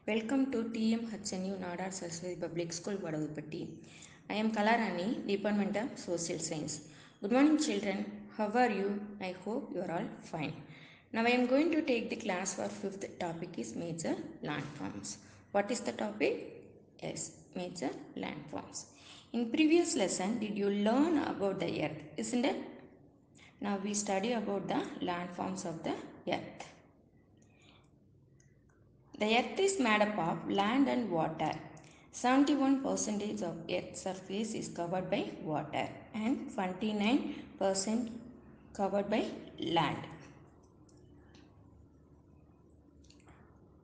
Welcome to TMHNU Nadar Saraswati Public School, Vadavupatti. I am Kalarani, Department of Social Science. Good morning, children. How are you? I hope you are all fine. Now I am going to take the class for fifth topic is major landforms. What is the topic? Yes, major landforms. In previous lesson, did you learn about the earth? Isn't it? Now we study about the landforms of the earth. The earth is made up of land and water. 71% of earth's surface is covered by water and 29% covered by land.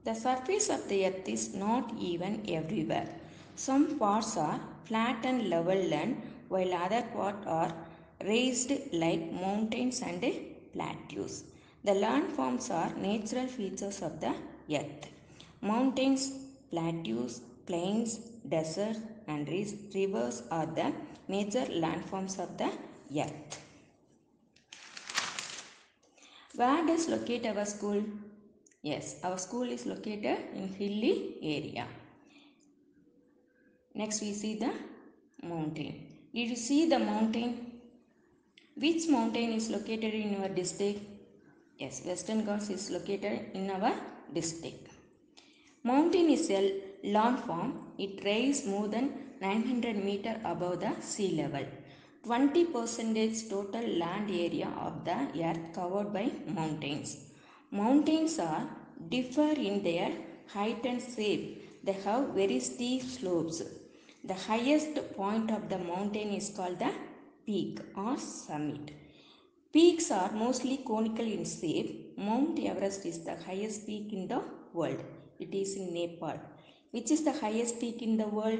The surface of the earth is not even everywhere. Some parts are flat and level land while other parts are raised like mountains and plateaus. The landforms are natural features of the earth. Mountains, plateaus, plains, deserts and rivers are the major landforms of the earth. Where does locate our school? Yes, our school is located in hilly area. Next we see the mountain. Did you see the mountain? Which mountain is located in your district? Yes, Western Ghats is located in our district. Mountain is a landform. It rises more than 900 meters above the sea level. 20% total land area of the earth covered by mountains. Mountains are differ in their height and shape. They have very steep slopes. The highest point of the mountain is called the peak or summit. Peaks are mostly conical in shape. Mount Everest is the highest peak in the world. It is in Nepal. Which is the highest peak in the world?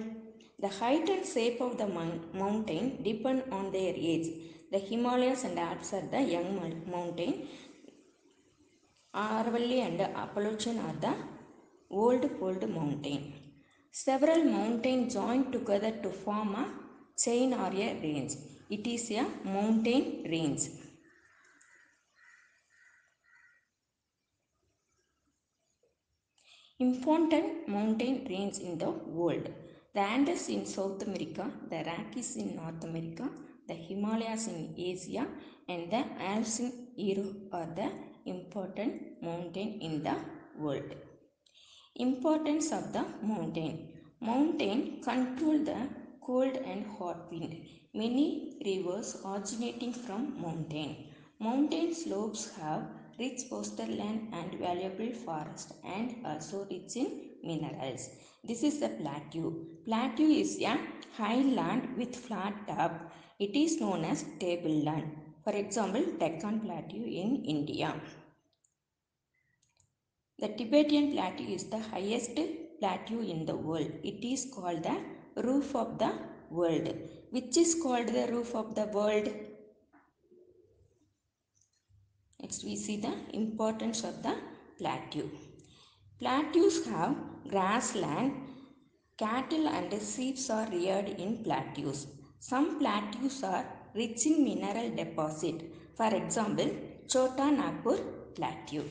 The height and shape of the mountain depend on their age. The Himalayas and Alps are the young mountain. Aravalli and Appalachian are the old mountain. Several mountains join together to form a chain or a range. It is a mountain range. Important mountain range in the world. The Andes in South America, the Rockies in North America, the Himalayas in Asia and the Alps in Europe are the important mountain in the world. Importance of the mountain. Mountain control the cold and hot wind. Many rivers originating from mountain. Mountain slopes have rich coastal land and valuable forest and also rich in minerals. This is the plateau. Plateau is a high land with flat top. It is known as tableland. For example, Deccan Plateau in India. The Tibetan Plateau is the highest plateau in the world. It is called the roof of the world. Which is called the roof of the world? Next we see the importance of the plateau. Plateaus have grassland. Cattle and sheep are reared in plateaus. Some plateaus are rich in mineral deposit. For example, Chota Nagpur Plateau.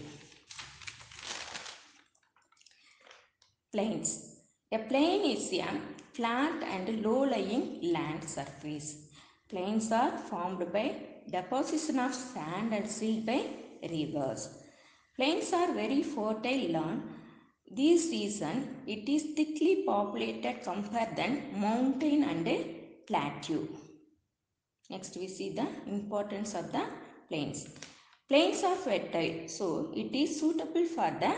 Plains. A plain is a flat and low-lying land surface. Plains are formed by deposition of sand and silt by rivers. Plains are very fertile land. This reason it is thickly populated compared than mountain and plateau. Next we see the importance of the plains. Plains are fertile, so it is suitable for the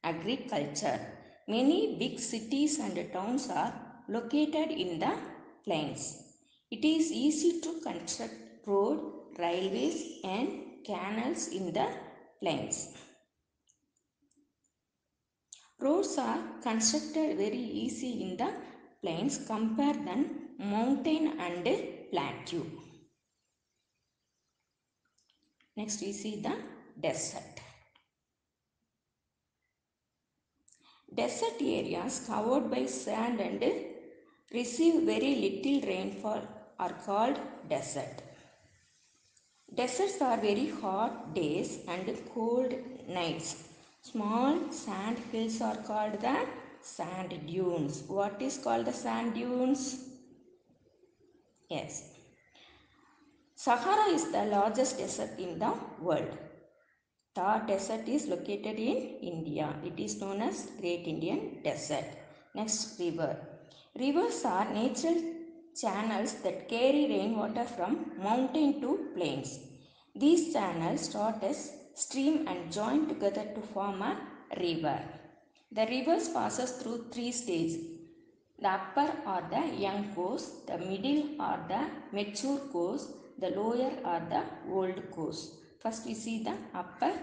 agriculture. Many big cities and towns are located in the plains. It is easy to construct roads, railways and canals in the plains. Roads are constructed very easy in the plains compared than mountain and plateau. Next we see the desert. Desert areas covered by sand and receive very little rainfall are called desert. Deserts are very hot days and cold nights. Small sand hills are called the sand dunes. What is called the sand dunes? Yes. Sahara is the largest desert in the world. Thar Desert is located in India. It is known as Great Indian Desert. Next, river. Rivers are natural channels that carry rainwater from mountain to plains. These channels start as stream and join together to form a river. The rivers passes through three stages. The upper are the young course, the middle are the mature course, the lower are the old course. First we see the upper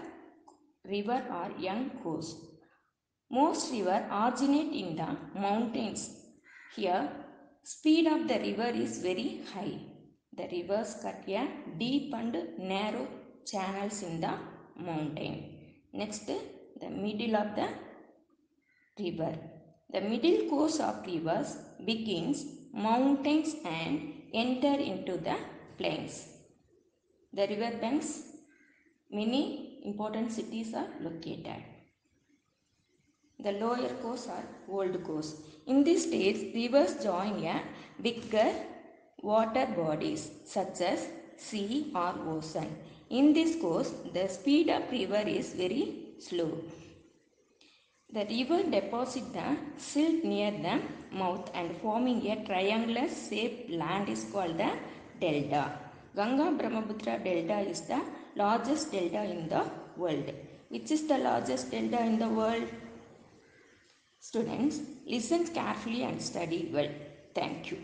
river or young course. Most rivers originate in the mountains. Here, speed of the river is very high. The rivers cut a deep and narrow channels in the mountain. Next, the middle of the river. The middle course of rivers begins mountains and enter into the plains. The river banks, many important cities are located. The lower course or old course. In this stage, rivers join a bigger water bodies such as sea or ocean. In this course, the speed of river is very slow. The river deposits the silt near the mouth and forming a triangular shaped land is called the delta. Ganga Brahmaputra delta is the largest delta in the world. Which is the largest delta in the world? Students, listen carefully and study well. Thank you.